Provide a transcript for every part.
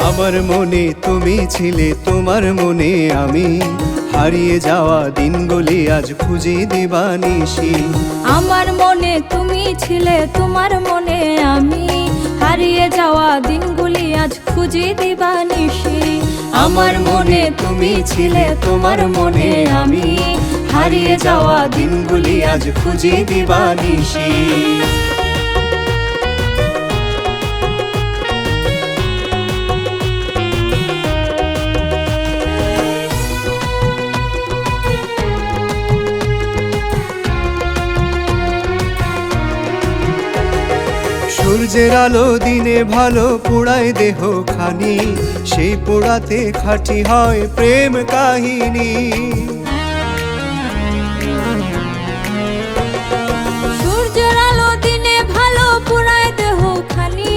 আমার মনে তুমি ছিলে, তোমার মনে আমি, হারিয়ে যাওয়া দিনগুলি আজ খুঁজে দিবানিশি। আমার মনে তুমি ছিলে, তোমার মনে আমি, হারিয়ে যাওয়া দিনগুলি আজ খুঁজে দিবানিশি। আমার মনে তুমি ছিলে, তোমার মনে আমি, হারিয়ে যাওয়া দিনগুলি আজ খুঁজে দিবানিশি। সূর্যের আলো দিনে ভালো পোড়ায় দেহ খানি, সেই পোড়াতে খাঁটি হয় প্রেম কাহিনী। সূর্যের আলো দিনে ভালো পোড়ায় দেহ খানি,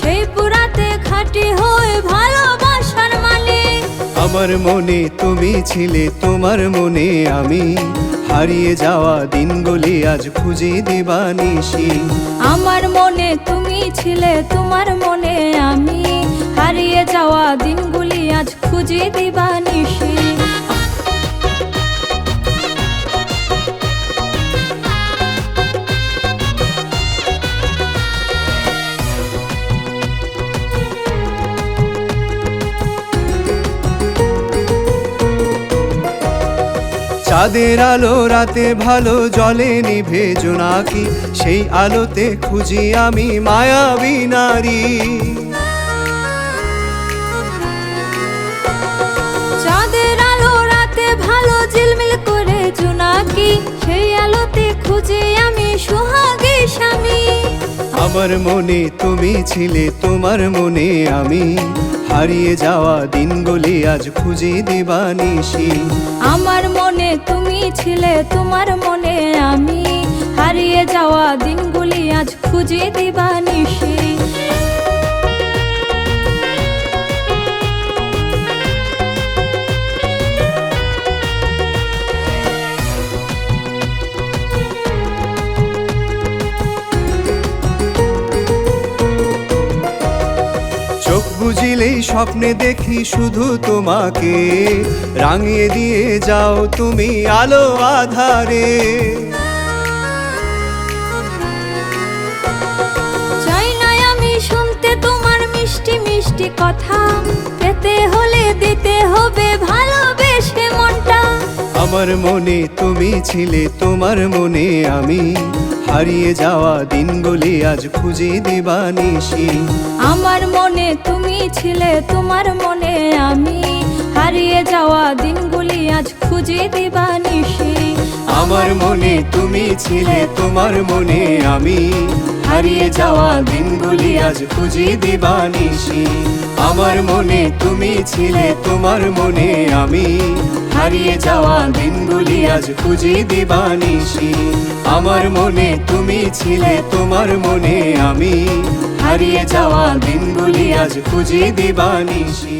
সেই পোড়াতে খাঁটি হয় ভালোবাসার মালিক। আমার মনে তুমি ছিলে, তোমার মনে আমি, হারিয়ে যাওয়া দিনগুলি আজ খুঁজে দিবানিশি। আমার মনে তুমি ছিলে, তোমার মনে আমি, হারিয়ে যাওয়া দিনগুলি আজ খুঁজে দিবানিশি। চাঁদের আলো রাতে ভালো জলে নিভে জোনাকি, সেই আলোতে খুঁজি আমি মায়াবী নারী। চাঁদের আলো রাতে ভালো ঝিলমিল করে জোনাকি, সেই আলোতে খুঁজে আমি সোহাগী স্বামী। আমার মনে তুমি ছিলে, তোমার মনে আমি, হারিয়ে যাওয়া দিনগুলি আজ খুঁজে দিবানিশি। আমার মনে তুমি ছিলে, তোমার মনে আমি, হারিয়ে যাওয়া দিনগুলি আজ খুঁজে দিবানিশি। চোখ বুঝিলেই স্বপ্নে দেখি শুধু তোমাকে, রাঙিয়ে দিয়ে যাও তুমি আলো আধারে। চাই না আমি শুনতে তোমার মিষ্টি মিষ্টি কথা, পেতে হলে দিতে হবে ভালোবেসে মনটা। আমার মনে তুমি ছিলে, তোমার মনে আমি, হারিয়ে যাওয়া দিনগুলি আজ খুঁজে দিবানিশি। আমার মনে তুমি ছিলে, তোমার মনে আমি, হারিয়ে যাওয়া দিনগুলি আজ খুঁজে দিবানিশি। আমার মনে তুমি ছিলে, তোমার মনে আমি, হারিয়ে যাওয়া দিনগুলি আজ খুঁজে দিবানিশি। আমার মনে তুমি ছিলে, তোমার মনে আমি, হারিয়ে যাওয়া দিনগুলি আজ খুঁজে দিবানিশি। আমার মনে তুমি ছিলে, তোমার মনে আমি, হারিয়ে যাওয়া দিনগুলি আজ খুঁজে দিবানিশি।